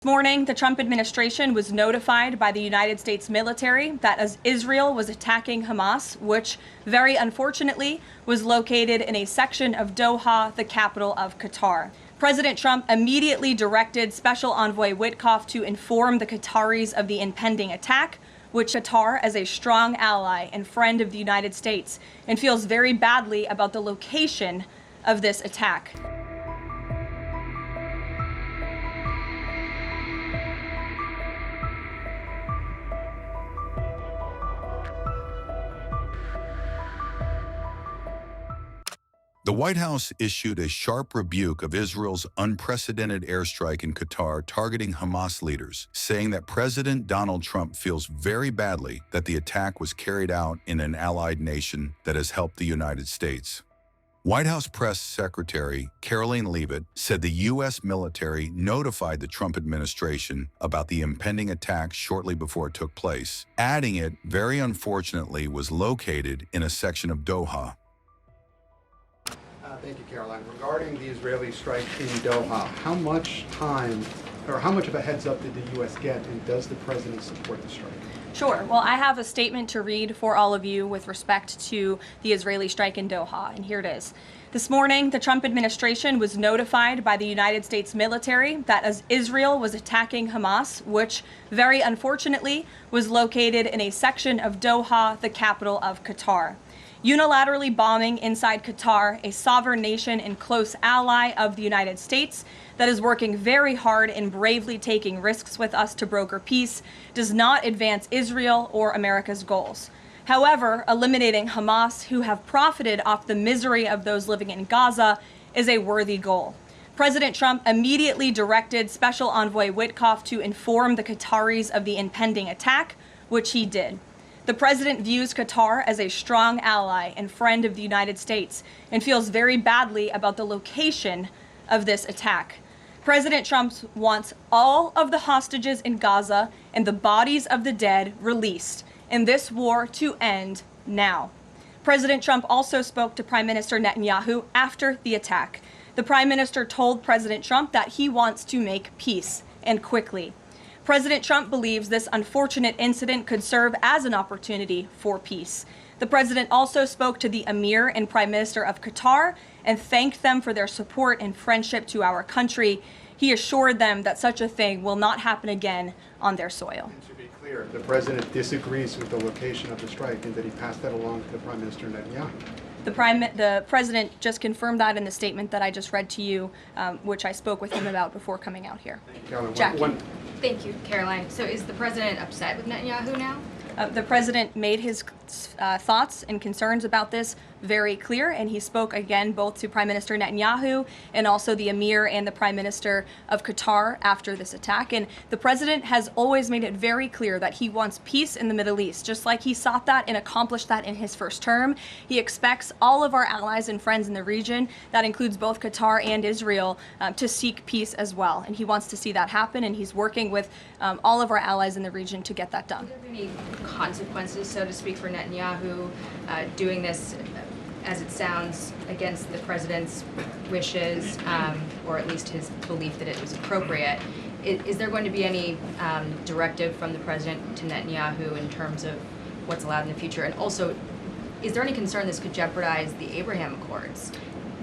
This morning, the Trump administration was notified by the United States military that as Israel was attacking Hamas, which very unfortunately was located in a section of Doha, the capital of Qatar. President Trump immediately directed Special Envoy Witkoff to inform the Qataris of the impending attack, which Qatar as a strong ally and friend of the United States, and feels very badly about the location of this attack. The White House issued a sharp rebuke of Israel's unprecedented airstrike in Qatar targeting Hamas leaders, saying that President Donald Trump feels very badly that the attack was carried out in an allied nation that has helped the United States. White House Press Secretary Karoline Leavitt said the U.S. military notified the Trump administration about the impending attack shortly before it took place, adding it, very unfortunately, was located in a section of Doha. Thank you, Caroline. Regarding the Israeli strike in Doha, how much time or how much of a heads up did the U.S. get, and does the president support the strike? Sure. Well, I have a statement to read for all of you with respect to the Israeli strike in Doha, and here it is. This morning, the Trump administration was notified by the United States military that as Israel was attacking Hamas, which very unfortunately was located in a section of Doha, the capital of Qatar. Unilaterally bombing inside Qatar, a sovereign nation and close ally of the United States that is working very hard and bravely taking risks with us to broker peace, does not advance Israel or America's goals. However, eliminating Hamas, who have profited off the misery of those living in Gaza, is a worthy goal. President Trump immediately directed Special Envoy Witkoff to inform the Qataris of the impending attack, which he did. The president views Qatar as a strong ally and friend of the United States and feels very badly about the location of this attack. President Trump wants all of the hostages in Gaza and the bodies of the dead released, and this war to end now. President Trump also spoke to Prime Minister Netanyahu after the attack. The Prime Minister told President Trump that he wants to make peace, and quickly. President Trump believes this unfortunate incident could serve as an opportunity for peace. The president also spoke to the Emir and Prime Minister of Qatar and thanked them for their support and friendship to our country. He assured them that such a thing will not happen again on their soil. And to be clear, the president disagrees with the location of the strike, and that he passed that along to the Prime Minister Netanyahu. The president just confirmed that in the statement that I just read to you, which I spoke with him about before coming out here. Caroline, Jackie. Thank you, Caroline. So is the president upset with Netanyahu now? The president made his thoughts and concerns about this very clear, and he spoke again both to Prime Minister Netanyahu and also the Emir and the Prime Minister of Qatar after this attack. And the president has always made it very clear that he wants peace in the Middle East, just like he sought that and accomplished that in his first term. He expects all of our allies and friends in the region, that includes both Qatar and Israel, to seek peace as well. And he wants to see that happen, and he's working with all of our allies in the region to get that done. Are there any consequences, so to speak, for Netanyahu doing this, as it sounds, against the president's wishes, or at least his belief that it was appropriate? Is there going to be any directive from the president to Netanyahu in terms of what's allowed in the future? And also, is there any concern this could jeopardize the Abraham Accords?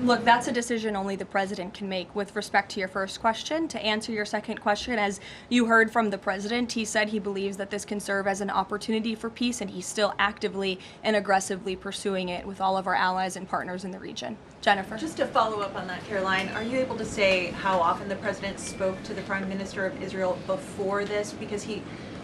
Look, that's a decision only the president can make. With respect to your first question, to answer your second question, as you heard from the president, he said he believes that this can serve as an opportunity for peace, and he's still actively and aggressively pursuing it with all of our allies and partners in the region. Jennifer. Just to follow up on that, Caroline, are you able to say how often the president spoke to the Prime Minister of Israel before this? Because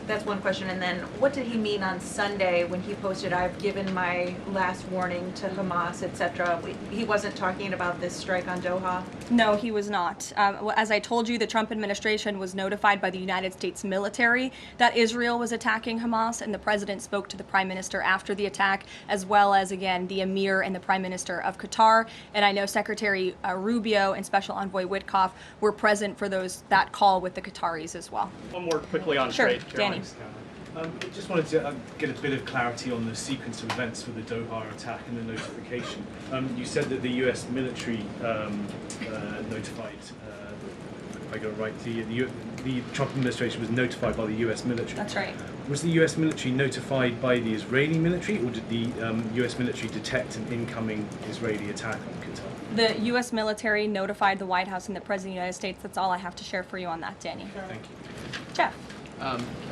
that's one question. And then what did he mean on Sunday when he posted, "I've given my last warning to Hamas," etc.? He wasn't talking about this strike on Doha? No, he was not. As I told you, the Trump administration was notified by the United States military that Israel was attacking Hamas, and the president spoke to the Prime Minister after the attack, as well as, again, the Emir and the Prime Minister of Qatar. And I know Secretary Rubio and Special Envoy Witkoff were present for that call with the Qataris as well. One more quickly on Sure, trade, Caroline. Danny. I just wanted to get a bit of clarity on the sequence of events for the Doha attack and the notification. You said that the U.S. military notified, if I got it right, the the Trump administration was notified by the US military. That's right. Was the US military notified by the Israeli military, or did the US military detect an incoming Israeli attack on Qatar? The U.S. military notified the White House and the President of the United States. That's all I have to share for you on that, Danny. Thank you. Jeff.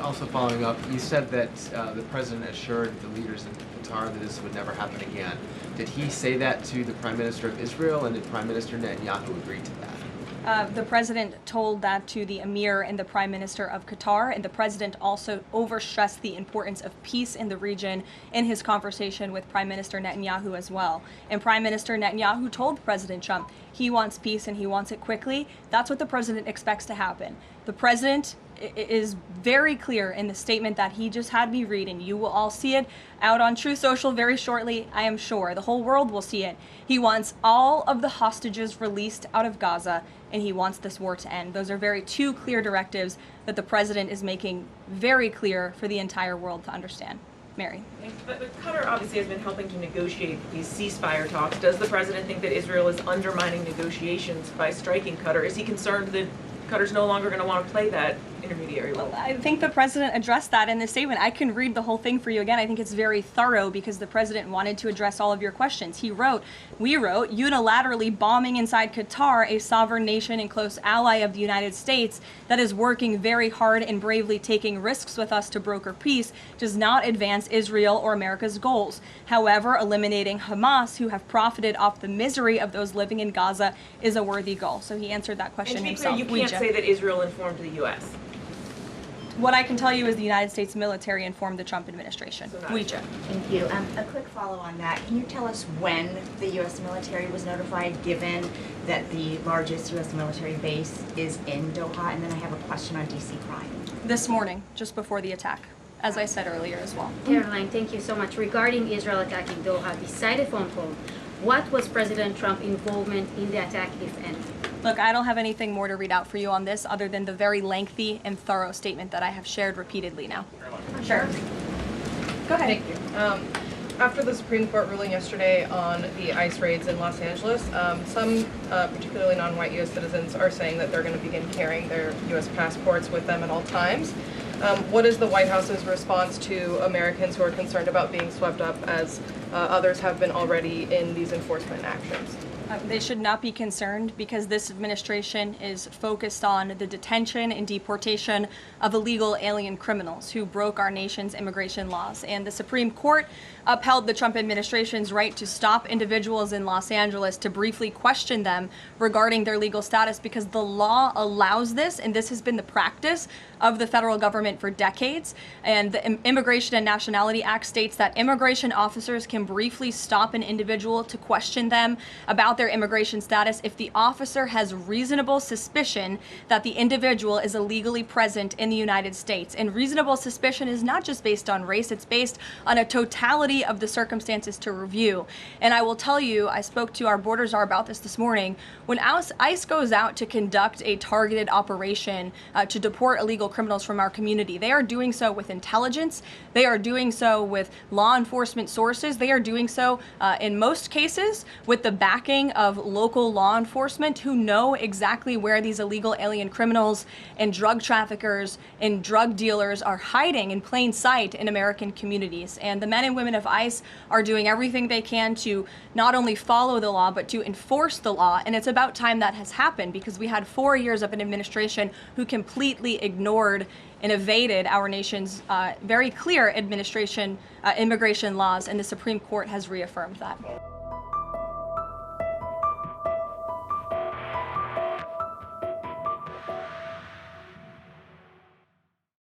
Also following up, you said that the president assured the leaders in Qatar that this would never happen again. Did he say that to the Prime Minister of Israel, and did Prime Minister Netanyahu agree to that? The president told that to the emir and the prime minister of Qatar, and the president also overstressed the importance of peace in the region in his conversation with Prime Minister Netanyahu as well. And Prime Minister Netanyahu told President Trump he wants peace and he wants it quickly. That's what the president expects to happen. The president is very clear in the statement that he just had me read, and you will all see it out on Truth Social very shortly, I am sure. The whole world will see it. He wants all of the hostages released out of Gaza, and he wants this war to end. Those are two clear directives that the president is making very clear for the entire world to understand. Mary. But Qatar obviously has been helping to negotiate these ceasefire talks. Does the president think that Israel is undermining negotiations by striking Qatar? Is he concerned that Qatar's no longer going to want to play that intermediary role? I think the president addressed that in the statement. I can read the whole thing for you again. I think it's very thorough because the president wanted to address all of your questions. We wrote, unilaterally bombing inside Qatar, a sovereign nation and close ally of the United States that is working very hard and bravely taking risks with us to broker peace, does not advance Israel or America's goals. However, eliminating Hamas, who have profited off the misery of those living in Gaza, is a worthy goal. So he answered that question And to be clear, himself. you can't say that Israel informed the U.S. What I can tell you is the United States military informed the Trump administration. So not Ouija. Thank you. A quick follow on that. Can you tell us when the U.S. military was notified, given that the largest U.S. military base is in Doha? And then I have a question on D.C. crime. This morning, just before the attack, as I said earlier as well. Caroline, thank you so much. Regarding Israel attacking Doha, beside a phone call, what was President Trump's involvement in the attack, if anything? Look, I don't have anything more to read out for you on this other than the very lengthy and thorough statement that I have shared repeatedly now. Sure. Go ahead. Thank you. After the Supreme Court ruling yesterday on the ICE raids in Los Angeles, some particularly non-white U.S. citizens are saying that they're going to begin carrying their U.S. passports with them at all times. What is the White House's response to Americans who are concerned about being swept up, as others have been already, in these enforcement actions? They should not be concerned because this administration is focused on the detention and deportation of illegal alien criminals who broke our nation's immigration laws. And the Supreme Court upheld the Trump administration's right to stop individuals in Los Angeles to briefly question them regarding their legal status because the law allows this, and this has been the practice of the federal government for decades. And the Immigration and Nationality Act states that immigration officers can briefly stop an individual to question them about their immigration status if the officer has reasonable suspicion that the individual is illegally present in the United States. And reasonable suspicion is not just based on race, it's based on a totality of the circumstances to review. And I will tell you, I spoke to our border czar about this morning, when ICE goes out to conduct a targeted operation to deport illegal criminals from our community, they are doing so with intelligence, they are doing so with law enforcement sources, they are doing so in most cases with the backing of local law enforcement who know exactly where these illegal alien criminals and drug traffickers and drug dealers are hiding in plain sight in American communities. And the men and women of ICE are doing everything they can to not only follow the law, but to enforce the law. And it's about time that has happened because we had 4 years of an administration who completely ignored and evaded our nation's very clear immigration laws, and the Supreme Court has reaffirmed that.